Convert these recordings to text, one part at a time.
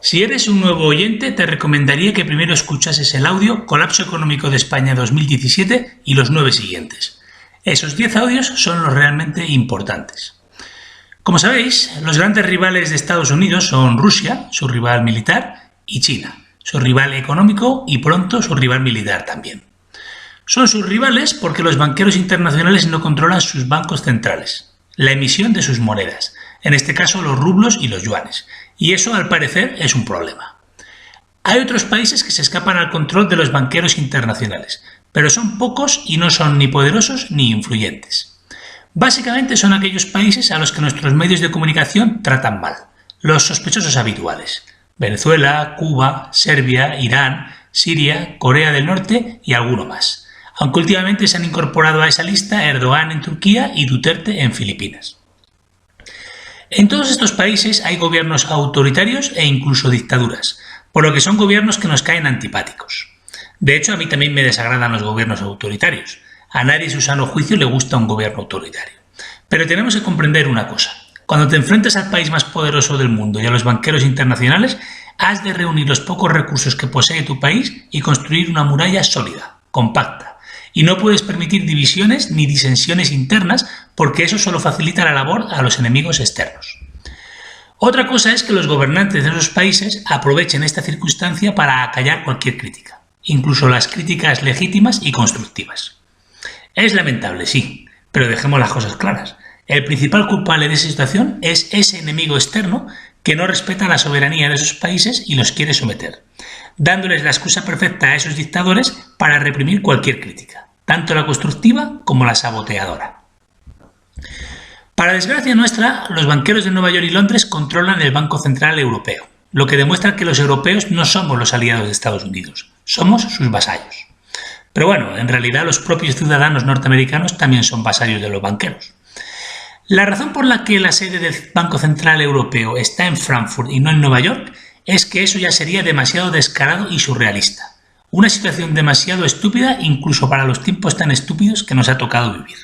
Si eres un nuevo oyente, te recomendaría que primero escuchases el audio Colapso económico de España 2017 y los 9 siguientes. Esos 10 audios son los realmente importantes. Como sabéis, los grandes rivales de Estados Unidos son Rusia, su rival militar, y China, su rival económico y pronto su rival militar también. Son sus rivales porque los banqueros internacionales no controlan sus bancos centrales, la emisión de sus monedas, en este caso los rublos y los yuanes, y eso al parecer es un problema. Hay otros países que se escapan al control de los banqueros internacionales, pero son pocos y no son ni poderosos ni influyentes. Básicamente son aquellos países a los que nuestros medios de comunicación tratan mal, los sospechosos habituales: Venezuela, Cuba, Serbia, Irán, Siria, Corea del Norte y alguno más, aunque últimamente se han incorporado a esa lista Erdogan en Turquía y Duterte en Filipinas. En todos estos países hay gobiernos autoritarios e incluso dictaduras, por lo que son gobiernos que nos caen antipáticos. De hecho, a mí también me desagradan los gobiernos autoritarios. A nadie en su sano juicio le gusta un gobierno autoritario. Pero tenemos que comprender una cosa: cuando te enfrentas al país más poderoso del mundo y a los banqueros internacionales, has de reunir los pocos recursos que posee tu país y construir una muralla sólida, compacta. Y no puedes permitir divisiones ni disensiones internas, porque eso solo facilita la labor a los enemigos externos. Otra cosa es que los gobernantes de esos países aprovechen esta circunstancia para acallar cualquier crítica, incluso las críticas legítimas y constructivas. Es lamentable, sí, pero dejemos las cosas claras. El principal culpable de esa situación es ese enemigo externo que no respeta la soberanía de esos países y los quiere someter, dándoles la excusa perfecta a esos dictadores para reprimir cualquier crítica, tanto la constructiva como la saboteadora. Para desgracia nuestra, los banqueros de Nueva York y Londres controlan el Banco Central Europeo, lo que demuestra que los europeos no somos los aliados de Estados Unidos, somos sus vasallos. Pero bueno, en realidad los propios ciudadanos norteamericanos también son vasallos de los banqueros. La razón por la que la sede del Banco Central Europeo está en Frankfurt y no en Nueva York es que eso ya sería demasiado descarado y surrealista. Una situación demasiado estúpida incluso para los tiempos tan estúpidos que nos ha tocado vivir.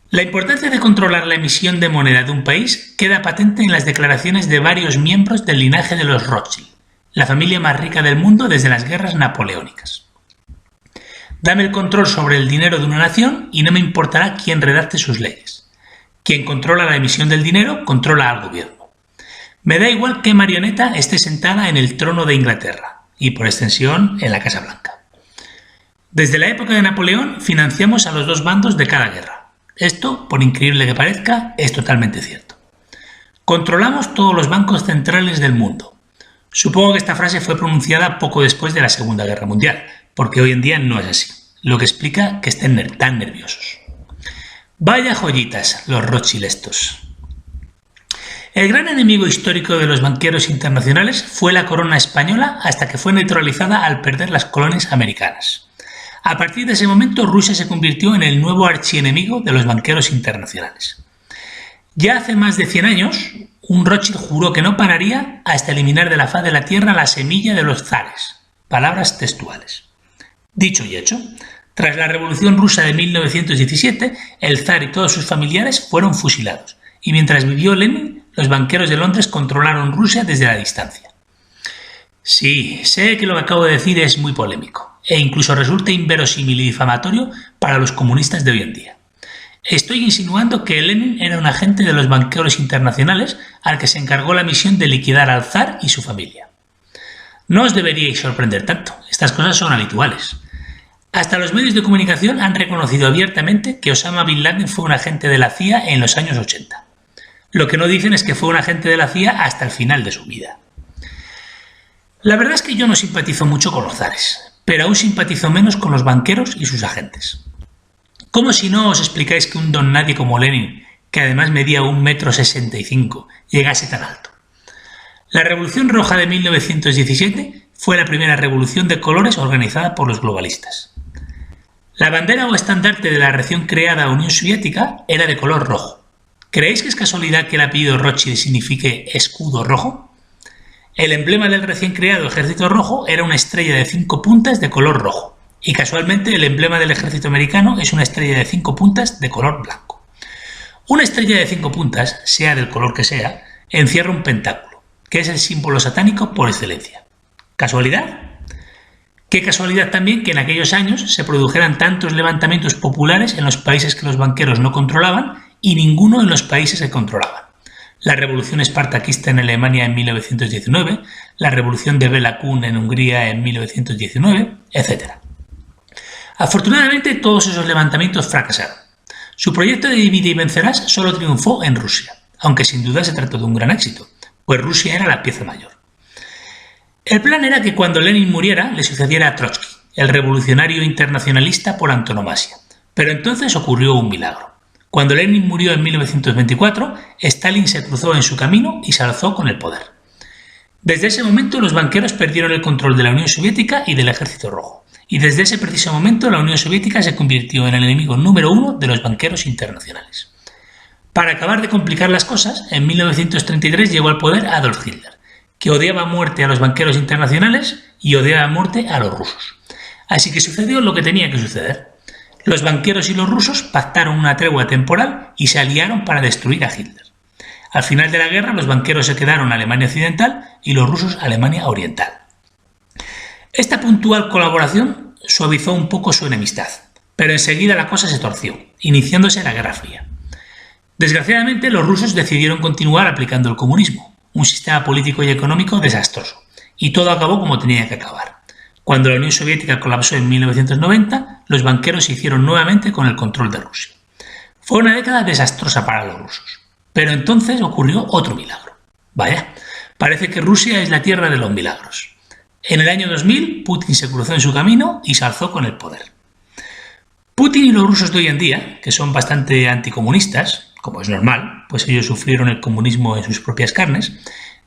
La importancia de controlar la emisión de moneda de un país queda patente en las declaraciones de varios miembros del linaje de los Rothschild, la familia más rica del mundo desde las guerras napoleónicas. Dame el control sobre el dinero de una nación y no me importará quién redacte sus leyes. Quien controla la emisión del dinero controla al gobierno. Me da igual qué marioneta esté sentada en el trono de Inglaterra y, por extensión, en la Casa Blanca. Desde la época de Napoleón financiamos a los dos bandos de cada guerra. Esto, por increíble que parezca, es totalmente cierto. Controlamos todos los bancos centrales del mundo. Supongo que esta frase fue pronunciada poco después de la Segunda Guerra Mundial, porque hoy en día no es así, lo que explica que estén tan nerviosos. Vaya joyitas los Rothschild estos. El gran enemigo histórico de los banqueros internacionales fue la corona española hasta que fue neutralizada al perder las colonias americanas. A partir de ese momento, Rusia se convirtió en el nuevo archienemigo de los banqueros internacionales. Ya hace más de 100 años, un Rothschild juró que no pararía hasta eliminar de la faz de la tierra la semilla de los zares. Palabras textuales. Dicho y hecho, tras la Revolución Rusa de 1917, el zar y todos sus familiares fueron fusilados, y mientras vivió Lenin, los banqueros de Londres controlaron Rusia desde la distancia. Sí, sé que lo que acabo de decir es muy polémico, e incluso resulta inverosímil y difamatorio para los comunistas de hoy en día. Estoy insinuando que Lenin era un agente de los banqueros internacionales al que se encargó la misión de liquidar al zar y su familia. No os deberíais sorprender tanto, estas cosas son habituales. Hasta los medios de comunicación han reconocido abiertamente que Osama Bin Laden fue un agente de la CIA en los años 80. Lo que no dicen es que fue un agente de la CIA hasta el final de su vida. La verdad es que yo no simpatizo mucho con los zares, pero aún simpatizo menos con los banqueros y sus agentes. ¿Cómo si no os explicáis que un don nadie como Lenin, que además medía 1,65 m, llegase tan alto? La Revolución Roja de 1917 fue la primera revolución de colores organizada por los globalistas. La bandera o estandarte de la recién creada Unión Soviética era de color rojo. ¿Creéis que es casualidad que el apellido Rothschild signifique escudo rojo? El emblema del recién creado Ejército Rojo era una estrella de 5 puntas de color rojo, y casualmente el emblema del ejército americano es una estrella de 5 puntas de color blanco. Una estrella de 5 puntas, sea del color que sea, encierra un pentáculo, que es el símbolo satánico por excelencia. ¿Casualidad? Qué casualidad también que en aquellos años se produjeran tantos levantamientos populares en los países que los banqueros no controlaban y ninguno en los países que controlaban. La revolución espartaquista en Alemania en 1919, la revolución de Béla Kun en Hungría en 1919, etc. Afortunadamente todos esos levantamientos fracasaron. Su proyecto de divide y vencerás solo triunfó en Rusia, aunque sin duda se trató de un gran éxito, pues Rusia era la pieza mayor. El plan era que cuando Lenin muriera le sucediera a Trotsky, el revolucionario internacionalista por antonomasia, pero entonces ocurrió un milagro. Cuando Lenin murió en 1924, Stalin se cruzó en su camino y se alzó con el poder. Desde ese momento los banqueros perdieron el control de la Unión Soviética y del Ejército Rojo, y desde ese preciso momento la Unión Soviética se convirtió en el enemigo número uno de los banqueros internacionales. Para acabar de complicar las cosas, en 1933 llegó al poder Adolf Hitler, que odiaba a muerte a los banqueros internacionales y odiaba a muerte a los rusos. Así que sucedió lo que tenía que suceder. Los banqueros y los rusos pactaron una tregua temporal y se aliaron para destruir a Hitler. Al final de la guerra, los banqueros se quedaron a Alemania Occidental y los rusos a Alemania Oriental. Esta puntual colaboración suavizó un poco su enemistad, pero enseguida la cosa se torció, iniciándose la Guerra Fría. Desgraciadamente, los rusos decidieron continuar aplicando el comunismo, un sistema político y económico desastroso, y todo acabó como tenía que acabar. Cuando la Unión Soviética colapsó en 1990, los banqueros se hicieron nuevamente con el control de Rusia. Fue una década desastrosa para los rusos, pero entonces ocurrió otro milagro. Vaya, parece que Rusia es la tierra de los milagros. En el año 2000, Putin se cruzó en su camino y se alzó con el poder. Putin y los rusos de hoy en día, que son bastante anticomunistas, como es normal, pues ellos sufrieron el comunismo en sus propias carnes,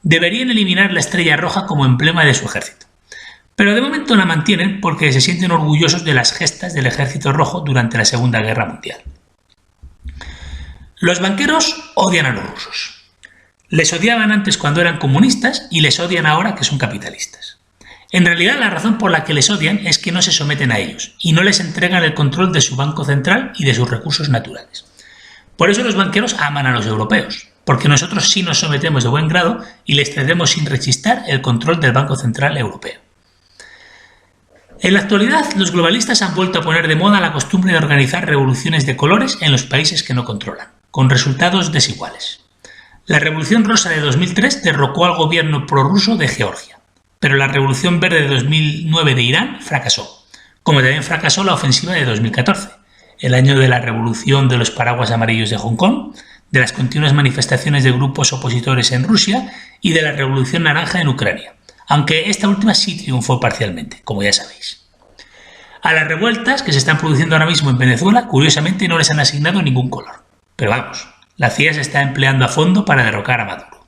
deberían eliminar la estrella roja como emblema de su ejército. Pero de momento la mantienen porque se sienten orgullosos de las gestas del Ejército Rojo durante la Segunda Guerra Mundial. Los banqueros odian a los rusos. Les odiaban antes cuando eran comunistas y les odian ahora que son capitalistas. En realidad la razón por la que les odian es que no se someten a ellos y no les entregan el control de su banco central y de sus recursos naturales. Por eso los banqueros aman a los europeos, porque nosotros sí nos sometemos de buen grado y les cedemos sin rechistar el control del Banco Central Europeo. En la actualidad, los globalistas han vuelto a poner de moda la costumbre de organizar revoluciones de colores en los países que no controlan, con resultados desiguales. La Revolución Rosa de 2003 derrocó al gobierno prorruso de Georgia, pero la Revolución Verde de 2009 de Irán fracasó, como también fracasó la ofensiva de 2014, el año de la Revolución de los Paraguas Amarillos de Hong Kong, de las continuas manifestaciones de grupos opositores en Rusia y de la Revolución Naranja en Ucrania, aunque esta última sí triunfó parcialmente, como ya sabéis. A las revueltas que se están produciendo ahora mismo en Venezuela, curiosamente no les han asignado ningún color. Pero vamos, la CIA se está empleando a fondo para derrocar a Maduro.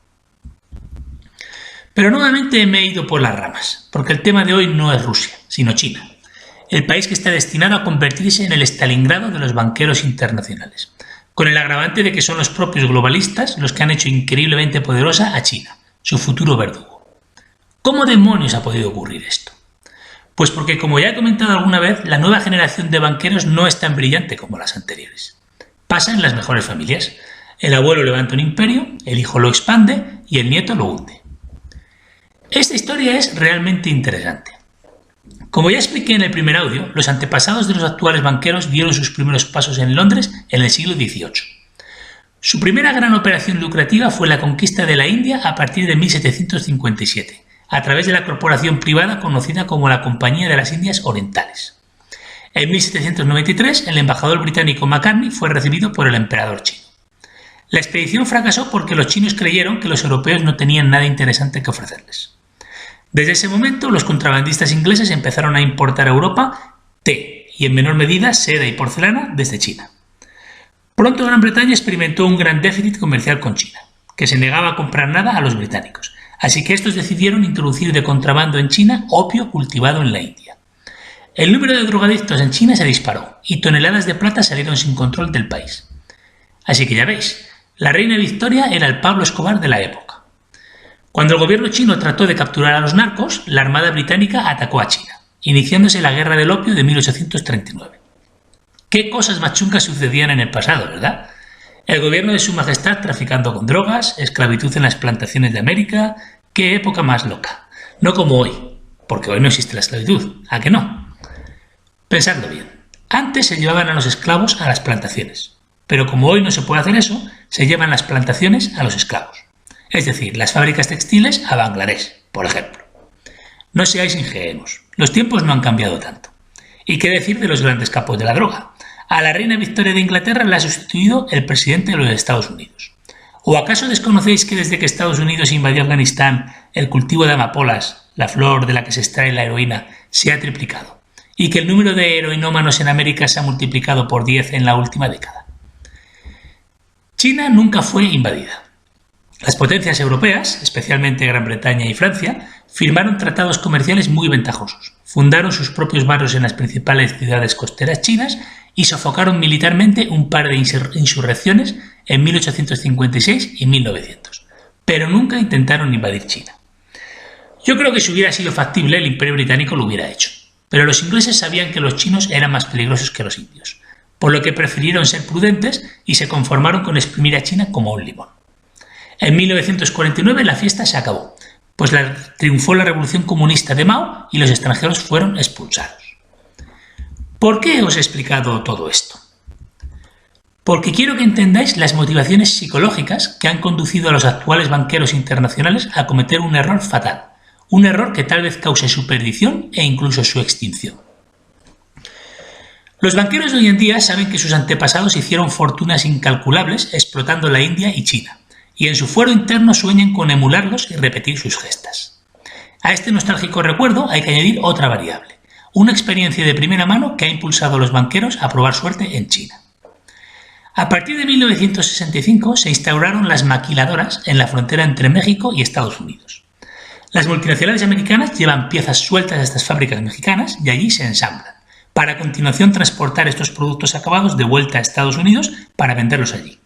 Pero nuevamente me he ido por las ramas, porque el tema de hoy no es Rusia, sino China, el país que está destinado a convertirse en el Stalingrado de los banqueros internacionales, con el agravante de que son los propios globalistas los que han hecho increíblemente poderosa a China, su futuro verdugo. ¿Cómo demonios ha podido ocurrir esto? Pues porque, como ya he comentado alguna vez, la nueva generación de banqueros no es tan brillante como las anteriores. Pasa en las mejores familias. El abuelo levanta un imperio, el hijo lo expande y el nieto lo hunde. Esta historia es realmente interesante. Como ya expliqué en el primer audio, los antepasados de los actuales banqueros dieron sus primeros pasos en Londres en el siglo XVIII. Su primera gran operación lucrativa fue la conquista de la India a partir de 1757. A través de la corporación privada conocida como la Compañía de las Indias Orientales. En 1793, el embajador británico Macartney fue recibido por el emperador chino. La expedición fracasó porque los chinos creyeron que los europeos no tenían nada interesante que ofrecerles. Desde ese momento, los contrabandistas ingleses empezaron a importar a Europa té y, en menor medida, seda y porcelana desde China. Pronto Gran Bretaña experimentó un gran déficit comercial con China, que se negaba a comprar nada a los británicos. Así que estos decidieron introducir de contrabando en China opio cultivado en la India. El número de drogadictos en China se disparó y toneladas de plata salieron sin control del país. Así que ya veis, la reina Victoria era el Pablo Escobar de la época. Cuando el gobierno chino trató de capturar a los narcos, la Armada Británica atacó a China, iniciándose la Guerra del Opio de 1839. ¿Qué cosas más chungas sucedían en el pasado, verdad? El gobierno de Su Majestad traficando con drogas, esclavitud en las plantaciones de América, qué época más loca. No como hoy, porque hoy no existe la esclavitud, ¿a que no? Pensadlo bien. Antes se llevaban a los esclavos a las plantaciones, pero como hoy no se puede hacer eso, se llevan las plantaciones a los esclavos. Es decir, las fábricas textiles a Bangladesh, por ejemplo. No seáis ingenuos, los tiempos no han cambiado tanto. ¿Y qué decir de los grandes capos de la droga? A la reina Victoria de Inglaterra la ha sustituido el presidente de los Estados Unidos. ¿O acaso desconocéis que desde que Estados Unidos invadió Afganistán, el cultivo de amapolas, la flor de la que se extrae la heroína, se ha triplicado? Y que el número de heroinómanos en América se ha multiplicado por 10 en la última década. China nunca fue invadida. Las potencias europeas, especialmente Gran Bretaña y Francia, firmaron tratados comerciales muy ventajosos, fundaron sus propios barrios en las principales ciudades costeras chinas y sofocaron militarmente un par de insurrecciones en 1856 y 1900, pero nunca intentaron invadir China. Yo creo que si hubiera sido factible, el Imperio Británico lo hubiera hecho, pero los ingleses sabían que los chinos eran más peligrosos que los indios, por lo que prefirieron ser prudentes y se conformaron con exprimir a China como un limón. En 1949 la fiesta se acabó, pues triunfó la revolución comunista de Mao y los extranjeros fueron expulsados. ¿Por qué os he explicado todo esto? Porque quiero que entendáis las motivaciones psicológicas que han conducido a los actuales banqueros internacionales a cometer un error fatal, un error que tal vez cause su perdición e incluso su extinción. Los banqueros de hoy en día saben que sus antepasados hicieron fortunas incalculables explotando la India y China, y en su fuero interno sueñan con emularlos y repetir sus gestas. A este nostálgico recuerdo hay que añadir otra variable, una experiencia de primera mano que ha impulsado a los banqueros a probar suerte en China. A partir de 1965 se instauraron las maquiladoras en la frontera entre México y Estados Unidos. Las multinacionales americanas llevan piezas sueltas a estas fábricas mexicanas y allí se ensamblan, para a continuación transportar estos productos acabados de vuelta a Estados Unidos para venderlos allí.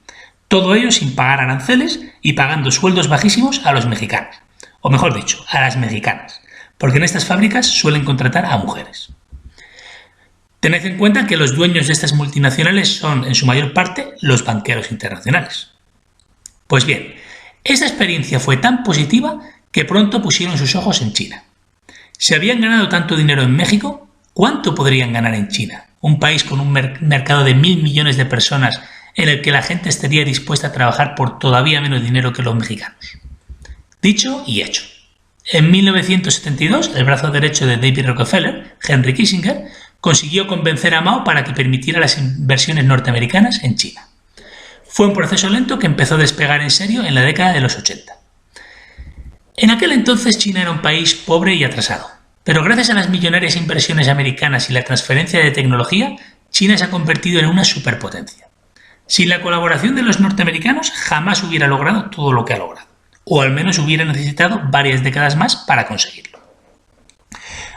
Todo ello sin pagar aranceles y pagando sueldos bajísimos a los mexicanos, o mejor dicho, a las mexicanas, porque en estas fábricas suelen contratar a mujeres. Tened en cuenta que los dueños de estas multinacionales son, en su mayor parte, los banqueros internacionales. Pues bien, esta experiencia fue tan positiva que pronto pusieron sus ojos en China. Si habían ganado tanto dinero en México, ¿cuánto podrían ganar en China? Un país con un mercado de 1.000 millones de personas en el que la gente estaría dispuesta a trabajar por todavía menos dinero que los mexicanos. Dicho y hecho. En 1972, el brazo derecho de David Rockefeller, Henry Kissinger, consiguió convencer a Mao para que permitiera las inversiones norteamericanas en China. Fue un proceso lento que empezó a despegar en serio en la década de los 80. En aquel entonces China era un país pobre y atrasado, pero gracias a las millonarias inversiones americanas y la transferencia de tecnología, China se ha convertido en una superpotencia. Sin la colaboración de los norteamericanos jamás hubiera logrado todo lo que ha logrado, o al menos hubiera necesitado varias décadas más para conseguirlo.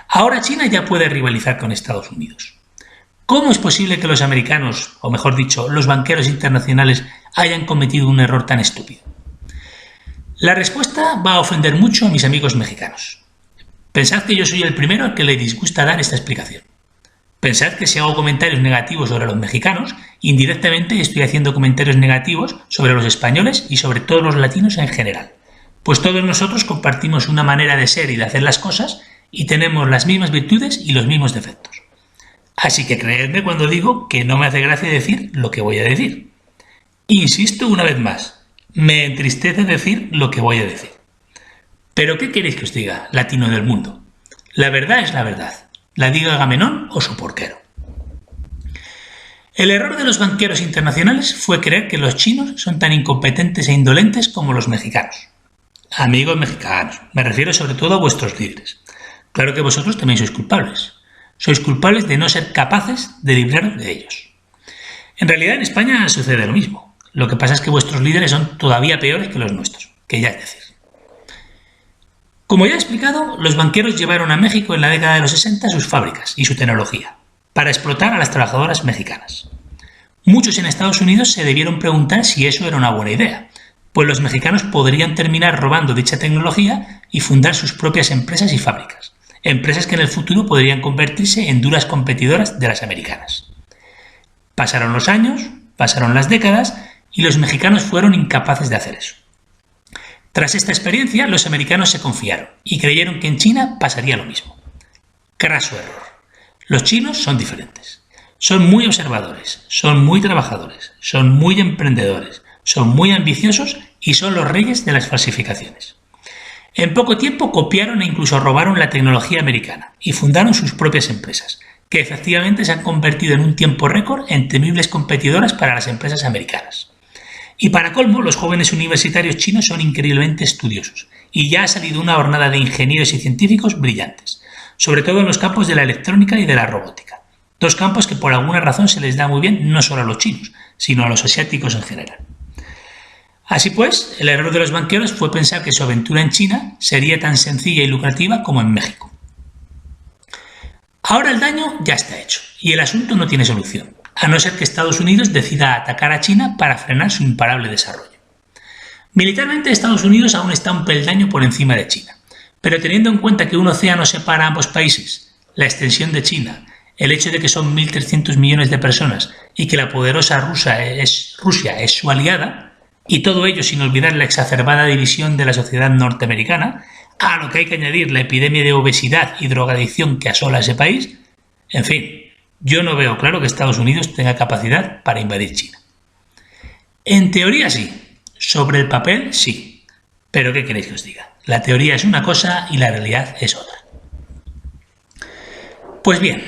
Ahora China ya puede rivalizar con Estados Unidos. ¿Cómo es posible que los americanos, o mejor dicho, los banqueros internacionales, hayan cometido un error tan estúpido? La respuesta va a ofender mucho a mis amigos mexicanos. Pensad que yo soy el primero al que le disgusta dar esta explicación. Pensad que si hago comentarios negativos sobre los mexicanos, indirectamente estoy haciendo comentarios negativos sobre los españoles y sobre todos los latinos en general, pues todos nosotros compartimos una manera de ser y de hacer las cosas y tenemos las mismas virtudes y los mismos defectos. Así que creedme cuando digo que no me hace gracia decir lo que voy a decir. Insisto una vez más, me entristece decir lo que voy a decir. ¿Pero qué queréis que os diga, latinos del mundo? La verdad es la verdad. La diga Agamenón o su porquero. El error de los banqueros internacionales fue creer que los chinos son tan incompetentes e indolentes como los mexicanos. Amigos mexicanos, me refiero sobre todo a vuestros líderes. Claro que vosotros también sois culpables. Sois culpables de no ser capaces de libraros de ellos. En realidad en España sucede lo mismo. Lo que pasa es que vuestros líderes son todavía peores que los nuestros, que ya es decir. Como ya he explicado, los banqueros llevaron a México en la década de los 60 sus fábricas y su tecnología, para explotar a las trabajadoras mexicanas. Muchos en Estados Unidos se debieron preguntar si eso era una buena idea, pues los mexicanos podrían terminar robando dicha tecnología y fundar sus propias empresas y fábricas, empresas que en el futuro podrían convertirse en duras competidoras de las americanas. Pasaron los años, pasaron las décadas y los mexicanos fueron incapaces de hacer eso. Tras esta experiencia, los americanos se confiaron y creyeron que en China pasaría lo mismo. Craso error. Los chinos son diferentes. Son muy observadores, son muy trabajadores, son muy emprendedores, son muy ambiciosos y son los reyes de las falsificaciones. En poco tiempo copiaron e incluso robaron la tecnología americana y fundaron sus propias empresas, que efectivamente se han convertido en un tiempo récord en temibles competidoras para las empresas americanas. Y para colmo, los jóvenes universitarios chinos son increíblemente estudiosos y ya ha salido una hornada de ingenieros y científicos brillantes, sobre todo en los campos de la electrónica y de la robótica, dos campos que por alguna razón se les da muy bien no solo a los chinos, sino a los asiáticos en general. Así pues, el error de los banqueros fue pensar que su aventura en China sería tan sencilla y lucrativa como en México. Ahora el daño ya está hecho y el asunto no tiene solución, a no ser que Estados Unidos decida atacar a China para frenar su imparable desarrollo. Militarmente, Estados Unidos aún está un peldaño por encima de China, pero teniendo en cuenta que un océano separa a ambos países, la extensión de China, el hecho de que son 1.300 millones de personas y que la poderosa Rusia es su aliada, y todo ello sin olvidar la exacerbada división de la sociedad norteamericana, a lo que hay que añadir la epidemia de obesidad y drogadicción que asola ese país, en fin, yo no veo claro que Estados Unidos tenga capacidad para invadir China. En teoría sí, sobre el papel sí, pero ¿qué queréis que os diga? La teoría es una cosa y la realidad es otra. Pues bien,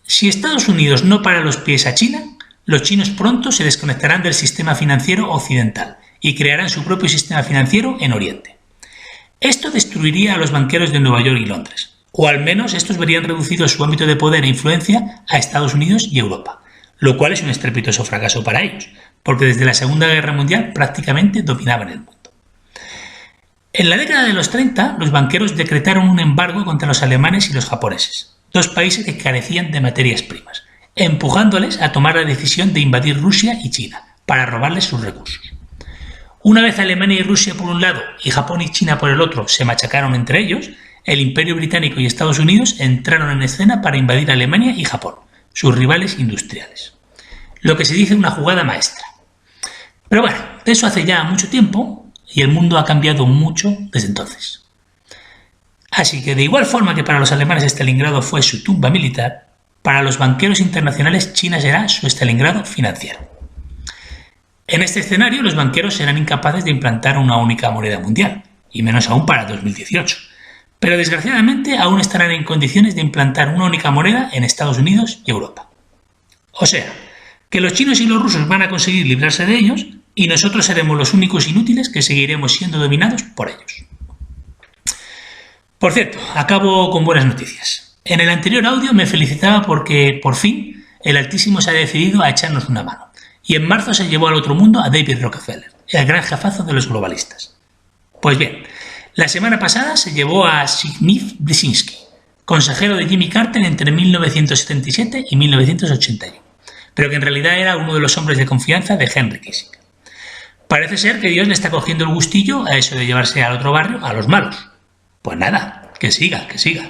si Estados Unidos no para los pies a China, los chinos pronto se desconectarán del sistema financiero occidental y crearán su propio sistema financiero en Oriente. Esto destruiría a los banqueros de Nueva York y Londres, o al menos estos verían reducido su ámbito de poder e influencia a Estados Unidos y Europa, lo cual es un estrepitoso fracaso para ellos, porque desde la Segunda Guerra Mundial prácticamente dominaban el mundo. En la década de los 30, los banqueros decretaron un embargo contra los alemanes y los japoneses, dos países que carecían de materias primas, empujándoles a tomar la decisión de invadir Rusia y China para robarles sus recursos. Una vez Alemania y Rusia por un lado y Japón y China por el otro se machacaron entre ellos, el Imperio Británico y Estados Unidos entraron en escena para invadir Alemania y Japón, sus rivales industriales. Lo que se dice una jugada maestra. Pero bueno, eso hace ya mucho tiempo y el mundo ha cambiado mucho desde entonces. Así que de igual forma que para los alemanes Stalingrado fue su tumba militar, para los banqueros internacionales China será su Stalingrado financiero. En este escenario, los banqueros serán incapaces de implantar una única moneda mundial, y menos aún para 2018. Pero desgraciadamente aún estarán en condiciones de implantar una única moneda en Estados Unidos y Europa. O sea, que los chinos y los rusos van a conseguir librarse de ellos y nosotros seremos los únicos inútiles que seguiremos siendo dominados por ellos. Por cierto, acabo con buenas noticias. En el anterior audio me felicitaba porque, por fin, el Altísimo se ha decidido a echarnos una mano. Y en marzo se llevó al otro mundo a David Rockefeller, el gran jefazo de los globalistas. Pues bien, la semana pasada se llevó a Zbigniew Brzezinski, consejero de Jimmy Carter entre 1977 y 1981, pero que en realidad era uno de los hombres de confianza de Henry Kissinger. Parece ser que Dios le está cogiendo el gustillo a eso de llevarse al otro barrio a los malos. Pues nada, que siga, que siga.